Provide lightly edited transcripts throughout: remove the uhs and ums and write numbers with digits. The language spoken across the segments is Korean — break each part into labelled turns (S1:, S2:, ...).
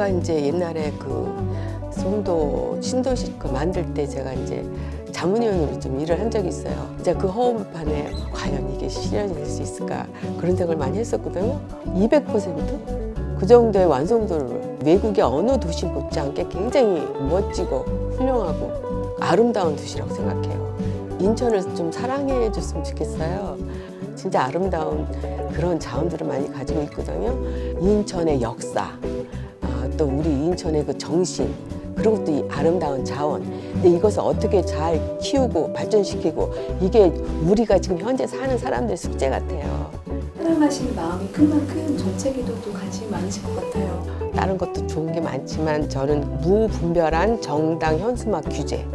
S1: 제가 이제 옛날에 그 송도 신도시 그 만들 때 제가 이제 자문위원으로 좀 일을 한 적이 있어요. 이제 그 허업판에 과연 이게 실현이 될 수 있을까 그런 생각을 많이 했었거든요. 200%그 정도의 완성도를 외국의 어느 도시 못지않게 굉장히 멋지고 훌륭하고 아름다운 도시라고 생각해요. 인천을 좀 사랑해 줬으면 좋겠어요. 진짜 아름다운 그런 자원들을 많이 가지고 있거든요. 인천의 역사, 또 우리 인천의 그 정신, 그리고 또 이 아름다운 자원. 근데 이것을 어떻게 잘 키우고 발전시키고 이게 우리가 지금 현재 사는 사람들의 숙제 같아요.
S2: 사랑하시는 마음이 큰 만큼 정책에도 또 관심이 많으실 것 같아요.
S1: 다른 것도 좋은 게 많지만 저는 무분별한 정당 현수막 규제.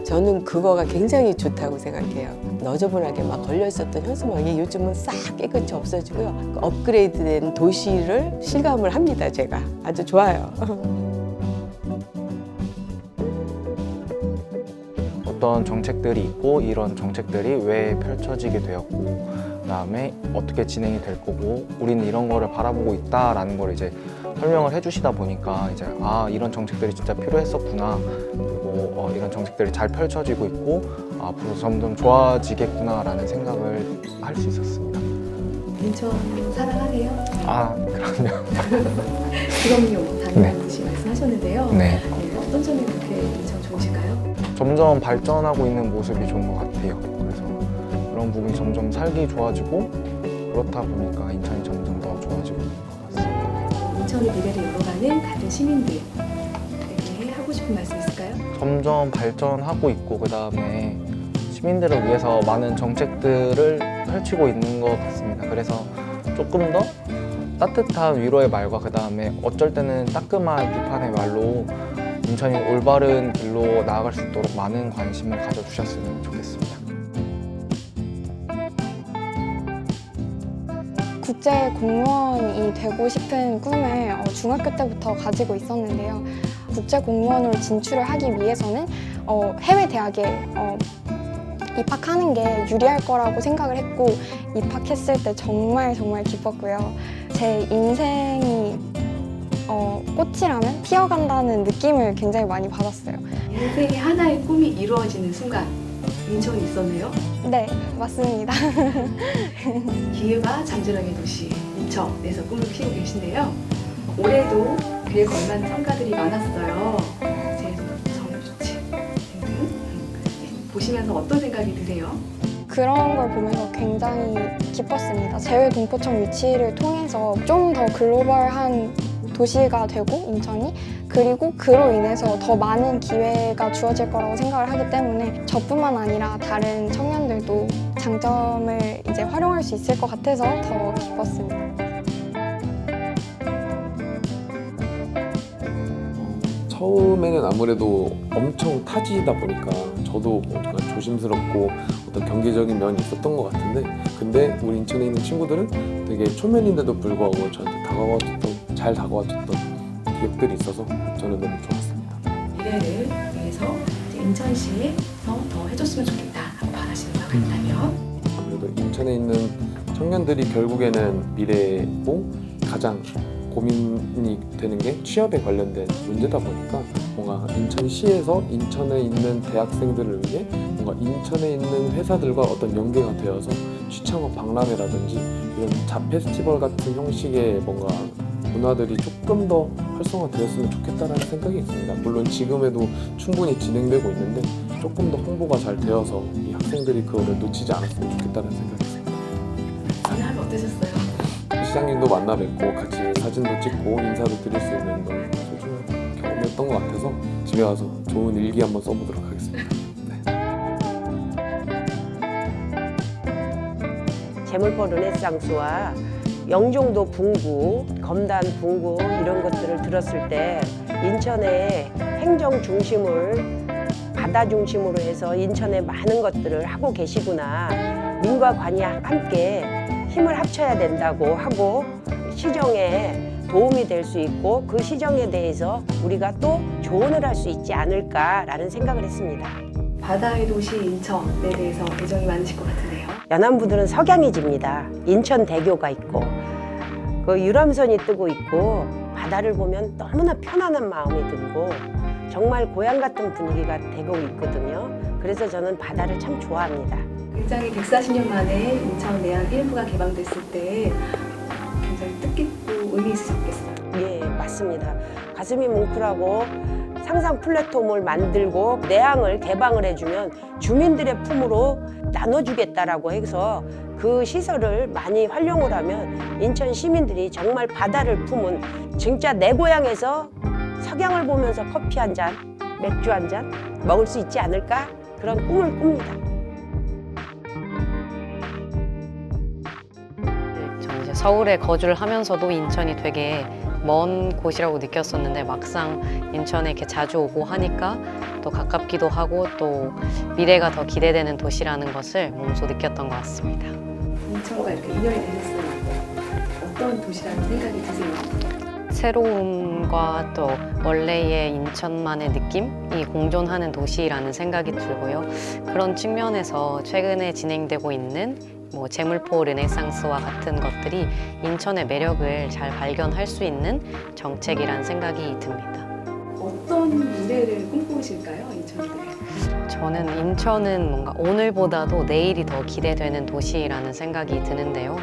S1: 저는 그거가 굉장히 좋다고 생각해요. 너저분하게 막 걸려 있었던 현수막이 요즘은 싹 깨끗이 없어지고요. 업그레이드된 도시를 실감을 합니다, 제가. 아주 좋아요.
S3: 어떤 정책들이 있고 이런 정책들이 왜 펼쳐지게 되었고 그다음에 어떻게 진행이 될 거고 우리는 이런 거를 바라보고 있다라는 걸 이제 설명을 해주시다 보니까 이제 이런 정책들이 진짜 필요했었구나 그리고 이런 정책들이 잘 펼쳐지고 있고 앞으로 점점 좋아지겠구나라는 생각을 할 수 있었습니다.
S2: 인천 사랑하세요?
S3: 그럼요.
S2: 그럼요.
S3: 네.
S2: 당연히 말씀하셨는데요.
S3: 네.
S2: 어떤 점이 그렇게 인천 좋으실까요?
S3: 점점 발전하고 있는 모습이 좋은 것 같아요. 그래서 그런 부분이 점점 살기 좋아지고 그렇다 보니까 인천이 점점 더 좋아지고 있는 것 같습니다.
S2: 인천의 미래를 열어가는 다른 시민들에게 하고 싶은 말씀 있을까요?
S3: 점점 발전하고 있고 그다음에 시민들을 위해서 많은 정책들을 펼치고 있는 것 같습니다. 그래서 조금 더 따뜻한 위로의 말과 그다음에 어쩔 때는 따끔한 비판의 말로 인천이 올바른 길로 나아갈 수 있도록 많은 관심을 가져주셨으면 좋겠습니다.
S4: 국제 공무원이 되고 싶은 꿈을 중학교 때부터 가지고 있었는데요. 국제 공무원으로 진출을 하기 위해서는 해외 대학에 입학하는 게 유리할 거라고 생각을 했고 입학했을 때 정말 기뻤고요. 제 인생이 꽃이라면 피어간다는 느낌을 굉장히 많이 받았어요.
S2: 인생의 하나의 꿈이 이루어지는 순간 인천이 있었네요.
S4: 네, 맞습니다.
S2: 기회가 잠재력의 도시 인천에서 꿈을 키우고 계신데요. 올해도 그에 걸맞는 성과들이 많았어요. 정규직 등등 보시면서 어떤 생각이 드세요?
S4: 그런 걸 보면서 굉장히 기뻤습니다. 제외동포청 유치를 통해서 좀 더 글로벌한 도시가 되고 인천이 그리고 그로 인해서 더 많은 기회가 주어질 거라고 생각을 하기 때문에 저뿐만 아니라 다른 청년들도 장점을 이제 활용할 수 있을 것 같아서 더 기뻤습니다.
S5: 처음에는 아무래도 엄청 타지다 보니까 저도 뭔가 조심스럽고 어떤 경계적인 면이 있었던 것 같은데 근데 우리 인천에 있는 친구들은 되게 초면인데도 불구하고 저한테 잘 다가와줬던 기억들이 있어서 저는 너무 좋았습니다.
S2: 미래를 위해서 인천시에서 더 해줬으면 좋겠다 하고 바라시는 바가 있다면?
S5: 아무래도 인천에 있는 청년들이 결국에는 미래고 가장 고민이 되는 게 취업에 관련된 문제다 보니까 뭔가 인천시에서 인천에 있는 대학생들을 위해 뭔가 인천에 있는 회사들과 어떤 연계가 되어서 취창업 박람회라든지 이런 페스티벌 같은 형식의 뭔가 문화들이 조금 더 활성화되었으면 좋겠다라는 생각이 있습니다. 물론 지금에도 충분히 진행되고 있는데 조금 더 홍보가 잘 되어서 이 학생들이 그거를 놓치지 않았으면 좋겠다는 생각이 있습니다.
S2: 오늘 하루 어떠셨어요?
S5: 시장님도 만나 뵙고 같이 사진도 찍고 인사도 드릴 수 있는 너무 소중한 경험이었던 것 같아서 집에 와서 좋은 일기 한번 써보도록 하겠습니다.
S1: 제물포 르네상스와 영종도 붕구, 검단 붕구 이런 것들을 들었을 때 인천의 행정 중심을 바다 중심으로 해서 인천에 많은 것들을 하고 계시구나. 민과 관이 함께 힘을 합쳐야 된다고 하고 시정에 도움이 될 수 있고 그 시정에 대해서 우리가 또 조언을 할 수 있지 않을까라는 생각을 했습니다.
S2: 바다의 도시 인천에 대해서 애정이 많으실 것 같은데요.
S1: 연안부들은 석양이 집니다. 인천대교가 있고 그 유람선이 뜨고 있고
S6: 바다를 보면 너무나 편안한 마음이 들고 정말 고향 같은 분위기가 되고 있거든요. 그래서 저는 바다를 참 좋아합니다.
S2: 굉장히 140년 만에 인천 내항 1부가 개방됐을 때 굉장히 뜻깊고 의미 있으셨겠어요.
S6: 예, 맞습니다. 가슴이 뭉클하고 상상 플랫폼을 만들고 내항을 개방을 해주면 주민들의 품으로 나눠주겠다라고 해서 그 시설을 많이 활용을 하면 인천 시민들이 정말 바다를 품은 진짜 내 고향에서 석양을 보면서 커피 한 잔, 맥주 한 잔 먹을 수 있지 않을까? 그런 꿈을 꿉니다.
S7: 저는 이제 서울에 거주를 하면서도 인천이 되게 먼 곳이라고 느꼈었는데 막상 인천에 이렇게 자주 오고 하니까 또 가깝기도 하고 또 미래가 더 기대되는 도시라는 것을 몸소 느꼈던 것 같습니다.
S2: 인천과 이렇게 인연이 되셨어요. 어떤 도시라는 생각이 드세요?
S7: 새로움과 또 원래의 인천만의 느낌이 공존하는 도시라는 생각이 들고요. 그런 측면에서 최근에 진행되고 있는 뭐 재물포 르네상스와 같은 것들이 인천의 매력을 잘 발견할 수 있는 정책이라는 생각이 듭니다.
S2: 어떤 미래를 꿈꾸실까요, 인천에?
S7: 저는 인천은 뭔가 오늘보다도 내일이 더 기대되는 도시라는 생각이 드는데요.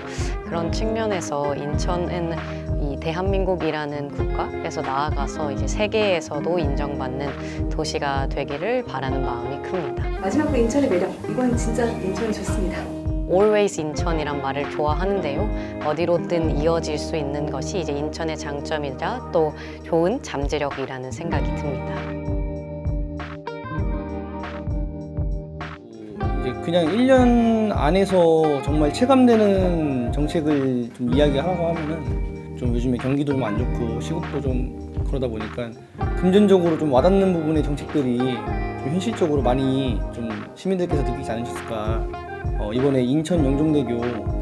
S7: 그런 측면에서 인천은 이 대한민국이라는 국가에서 나아가서 이제 세계에서도 인정받는 도시가 되기를 바라는 마음이 큽니다.
S2: 마지막으로 인천의 매력. 이건 진짜 인천이 좋습니다.
S7: Always 인천이란 말을 좋아하는데요. 어디로든 이어질 수 있는 것이 이제 인천의 장점이자 또 좋은 잠재력이라는 생각이 듭니다.
S8: 이제 그냥 1년 안에서 정말 체감되는 정책을 좀 이야기하라고 하면은 좀 요즘에 경기도 좀 안 좋고 시국도 좀 그러다 보니까 금전적으로 좀 와닿는 부분의 정책들이 좀 현실적으로 많이 좀 시민들께서 느끼지 않으셨을까. 이번에 인천 영종대교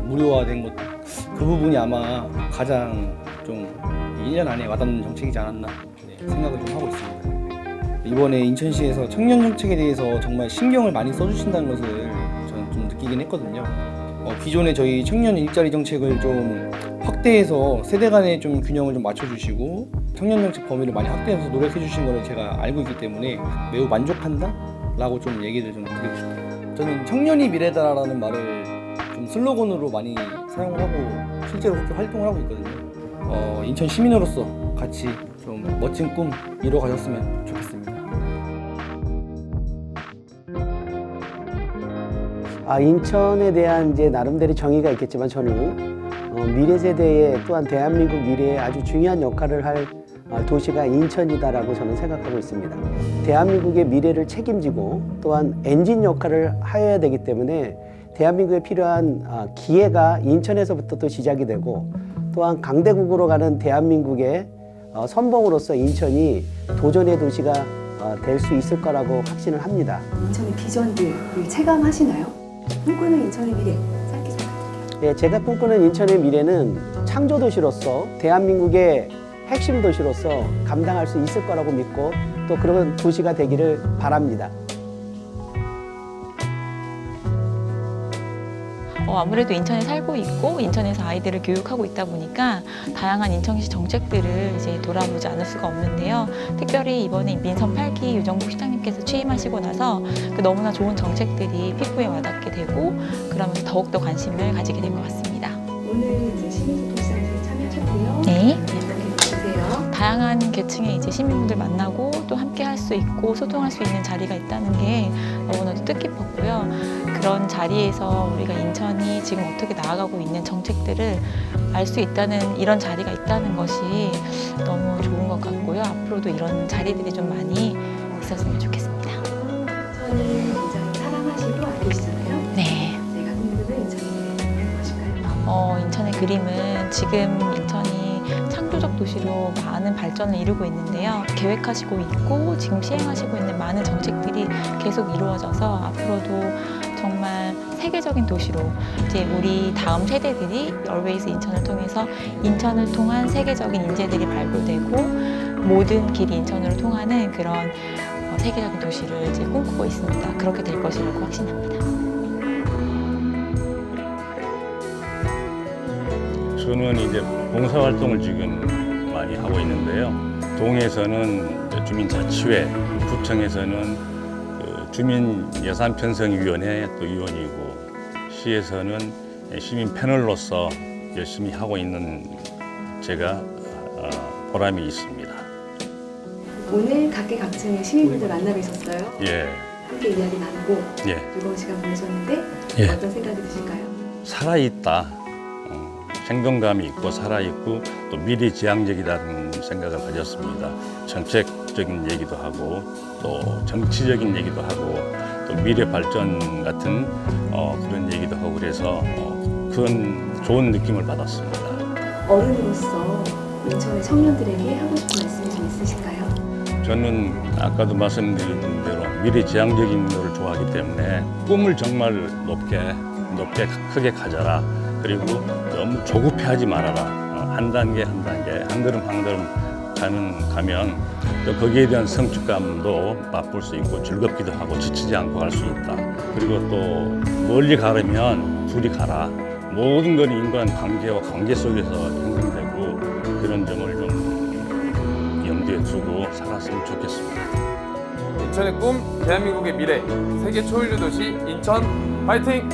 S8: 무료화된 것 그 부분이 아마 가장 좀 1년 안에 와닿는 정책이지 않았나 생각을 좀 하고 있습니다. 이번에 인천시에서 청년 정책에 대해서 정말 신경을 많이 써주신다는 것을 저는 좀 느끼긴 했거든요. 기존에 저희 청년 일자리 정책을 좀 확대해서 세대 간의 좀 균형을 좀 맞춰주시고 청년 정책 범위를 많이 확대해서 노력해 주신 거를 제가 알고 있기 때문에 매우 만족한다? 라고 좀 얘기를 좀 드리고 싶어요. 저는 청년이 미래다라는 말을 좀 슬로건으로 많이 사용을 하고 실제로 그렇게 활동을 하고 있거든요. 인천 시민으로서 같이 좀 멋진 꿈 이뤄 가셨으면 좋겠습니다.
S9: 인천에 대한 이제 나름대로 정의가 있겠지만 저는 미래 세대에 또한 대한민국 미래에 아주 중요한 역할을 할 도시가 인천이다라고 저는 생각하고 있습니다. 대한민국의 미래를 책임지고 또한 엔진 역할을 해야 되기 때문에 대한민국에 필요한 기회가 인천에서부터 또 시작이 되고 또한 강대국으로 가는 대한민국의 선봉으로서 인천이 도전의 도시가 될 수 있을 거라고 확신을 합니다.
S2: 인천의 비전들을 체감하시나요? 꿈꾸는 인천의 미래 짧게 좀 부탁드릴게요.
S9: 네, 제가 꿈꾸는 인천의 미래는 창조 도시로서 대한민국의 핵심 도시로서 감당할 수 있을 거라고 믿고 또 그런 도시가 되기를 바랍니다.
S10: 아무래도 인천에 살고 있고 인천에서 아이들을 교육하고 있다 보니까 다양한 인천시 정책들을 이제 돌아보지 않을 수가 없는데요. 특별히 이번에 민선 8기 유정복 시장님께서 취임하시고 나서 그 너무나 좋은 정책들이 피부에 와닿게 되고 그러면서 더욱더 관심을 가지게 된 것 같습니다.
S2: 오늘 이제 시민소통시장에 참여하셨고요.
S10: 네.
S2: 어떻게 보세요?
S10: 다양한 계층의 이제 시민분들 만나고 또 함께 할 수 있고 소통할 수 있는 자리가 있다는 게 너무나도 뜻깊었고요. 그런 자리에서 우리가 인천이 지금 어떻게 나아가고 있는 정책들을 알 수 있다는 이런 자리가 있다는 것이 너무 좋은 것 같고요. 앞으로도 이런 자리들이 좀 많이 있었으면 좋겠습니다.
S2: 인천을 굉장히 사랑하시고 아끼시잖아요.
S10: 네.
S2: 제가 꿈꾸는 인천의 미래 무엇일까요?
S10: 인천의 그림은 지금 인천이 창조적 도시로 많은 발전을 이루고 있는데요. 계획하시고 있고 지금 시행하시고 있는 많은 정책들이 계속 이루어져서 앞으로도 정말 세계적인 도시로 이제 우리 다음 세대들이 Always 인천을 통해서 인천을 통한 세계적인 인재들이 발굴되고 모든 길이 인천으로 통하는 그런 세계적인 도시를 이제 꿈꾸고 있습니다. 그렇게 될 것이라고 확신합니다.
S11: 저는 이제 봉사활동을 지금 많이 많이 하고 있는데요. 동에서는 주민자치회, 구청에서는 그 주민예산편성위원회 또 위원이고, 시에서는 시민 패널로서 열심히 하고 있는 제가 보람이 있습니다.
S2: 오늘 각계각층의 시민분들 만나뵈셨어요.
S11: 예,
S2: 함께 이야기 나누고
S11: 예,
S2: 즐거운 시간 보내셨는데
S11: 예.
S2: 어떤 생각이 드실까요?
S11: 살아있다. 생동감이 있고 살아있고 또 미래지향적이라는 생각을 가졌습니다. 정책적인 얘기도 하고 또 정치적인 얘기도 하고 또 미래 발전 같은 그런 얘기도 하고 그래서 그런 좋은 느낌을 받았습니다.
S2: 어른으로서 인천의 청년들에게 하고 싶은 말씀이 좀 있으실까요?
S11: 저는 아까도 말씀드린 대로 미래지향적인 것을 좋아하기 때문에 꿈을 정말 높게 크게 가져라. 그리고 너무 조급해하지 말아라. 한 단계 한 단계, 한 걸음 한 걸음 가면 또 거기에 대한 성취감도 맛볼 수 있고 즐겁기도 하고 지치지 않고 갈 수 있다. 그리고 또 멀리 가려면 둘이 가라. 모든 건 인간 관계와 관계 속에서 형성되고 그런 점을 좀 염두에 두고 살았으면 좋겠습니다.
S5: 인천의 꿈, 대한민국의 미래, 세계 초일류 도시 인천 파이팅!